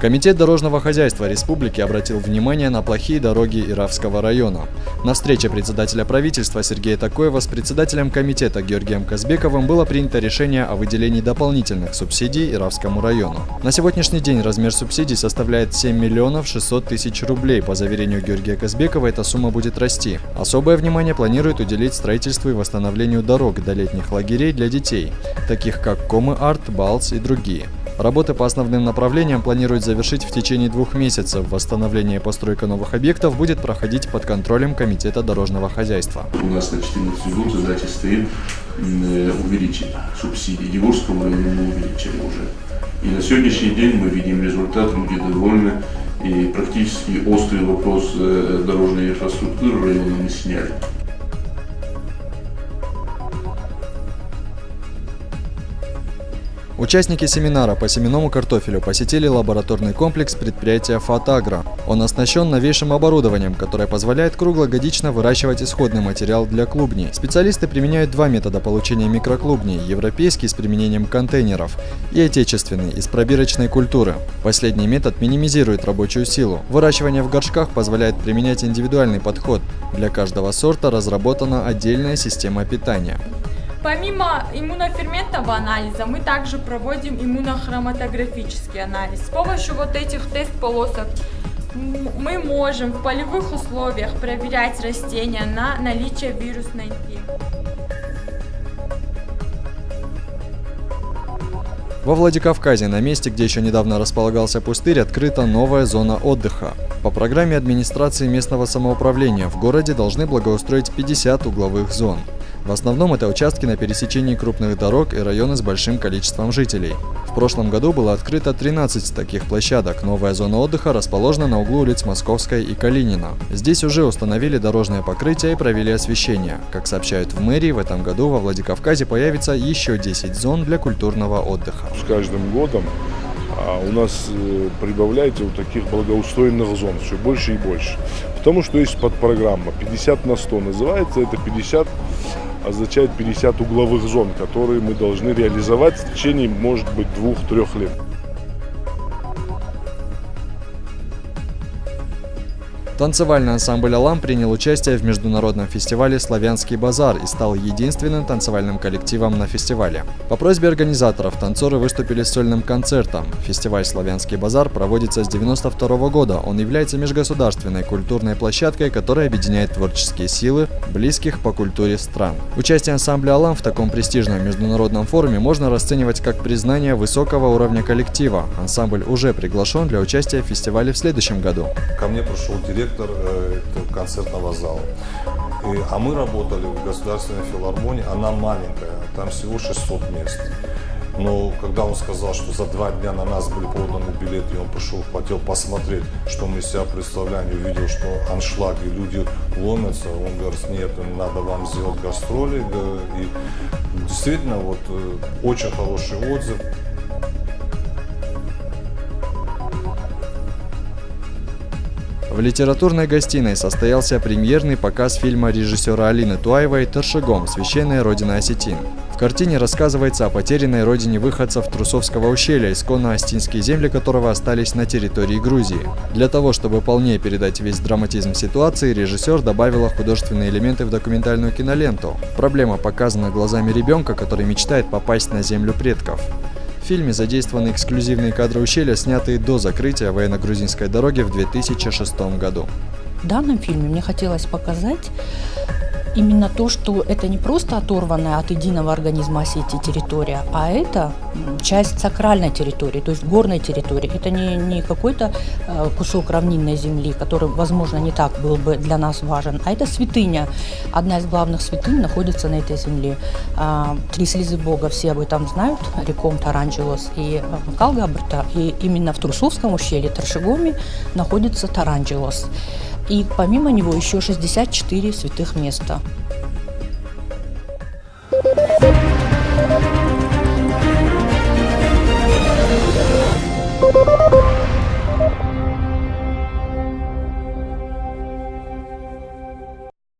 Комитет дорожного хозяйства республики обратил внимание на плохие дороги Иравского района. На встрече председателя правительства Сергея Такоева с председателем комитета Георгием Казбековым было принято решение о выделении дополнительных субсидий Иравскому району. На сегодняшний день размер субсидий составляет 7 миллионов 600 тысяч рублей. По заверению Георгия Казбекова, эта сумма будет расти. Особое внимание планируют уделить строительству и восстановлению дорог до летних лагерей для детей, таких как Комы-Арт, Балс и другие. Работы по основным направлениям планируют завершить в течение 2 месяцев. Восстановление и постройка новых объектов будет проходить под контролем Комитета дорожного хозяйства. У нас на 2014 год задача стоит увеличить субсидии. Егорскому району мы увеличили уже. И на сегодняшний день мы видим результат, люди довольны. И практически острый вопрос дорожной инфраструктуры района мы сняли. Участники семинара по семенному картофелю посетили лабораторный комплекс предприятия «Фатагро». Он оснащен новейшим оборудованием, которое позволяет круглогодично выращивать исходный материал для клубней. Специалисты применяют 2 метода получения микроклубней – европейский с применением контейнеров и отечественный из пробирочной культуры. Последний метод минимизирует рабочую силу. Выращивание в горшках позволяет применять индивидуальный подход. Для каждого сорта разработана отдельная система питания. Помимо иммуноферментного анализа, мы также проводим иммунохроматографический анализ. С помощью вот этих тест-полосок мы можем в полевых условиях проверять растения на наличие вирусной инфекции. Во Владикавказе, на месте, где еще недавно располагался пустырь, открыта новая зона отдыха. По программе администрации местного самоуправления в городе должны благоустроить 50 угловых зон. В основном это участки на пересечении крупных дорог и районы с большим количеством жителей. В прошлом году было открыто 13 таких площадок. Новая зона отдыха расположена на углу улиц Московская и Калинина. Здесь уже установили дорожное покрытие и провели освещение. Как сообщают в мэрии, в этом году во Владикавказе появится еще 10 зон для культурного отдыха. С каждым годом у нас прибавляется вот таких благоустроенных зон все больше и больше. Потому что есть подпрограмма 50 на 100 называется, это 50 означает 50 угловых зон, которые мы должны реализовать в течение, может быть, 2-3 лет. Танцевальный ансамбль «Алам» принял участие в международном фестивале «Славянский базар» и стал единственным танцевальным коллективом на фестивале. По просьбе организаторов танцоры выступили с сольным концертом. Фестиваль «Славянский базар» проводится с 1992 года. Он является межгосударственной культурной площадкой, которая объединяет творческие силы близких по культуре стран. Участие ансамбля «Алам» в таком престижном международном форуме можно расценивать как признание высокого уровня коллектива. Ансамбль уже приглашен для участия в фестивале в следующем году. Ко мне пришел директор концертного зала. А мы работали в Государственной филармонии, она маленькая, там всего 600 мест. Но когда он сказал, что за 2 дня на нас были проданы билеты, и он пришел, хотел посмотреть, что мы из себя представляем, и увидел, что аншлаг, и люди ломятся, он говорит, нет, надо вам сделать гастроли. И действительно, вот, очень хороший отзыв. В литературной гостиной состоялся премьерный показ фильма режиссера Алины Туаевой «Торшегом. Священная родина осетин». В картине рассказывается о потерянной родине выходцев Трусовского ущелья, исконно остинские земли которого остались на территории Грузии. Для того, чтобы полнее передать весь драматизм ситуации, режиссер добавила художественные элементы в документальную киноленту. Проблема показана глазами ребенка, который мечтает попасть на землю предков. В фильме задействованы эксклюзивные кадры ущелья, снятые до закрытия военно-грузинской дороги в 2006 году. В данном фильме мне хотелось показать именно то, что это не просто оторванная от единого организма Осетии территория, а это часть сакральной территории, то есть горной территории. Это не какой-то кусок равнинной земли, который, возможно, не так был бы для нас важен, а это святыня. Одна из главных святынь находится на этой земле. 3 слезы Бога, все об этом знают, реком Таранджелос и Калгабрта. И именно в Трусовском ущелье Торшегоме находится Таранджелос. И помимо него еще 64 святых места.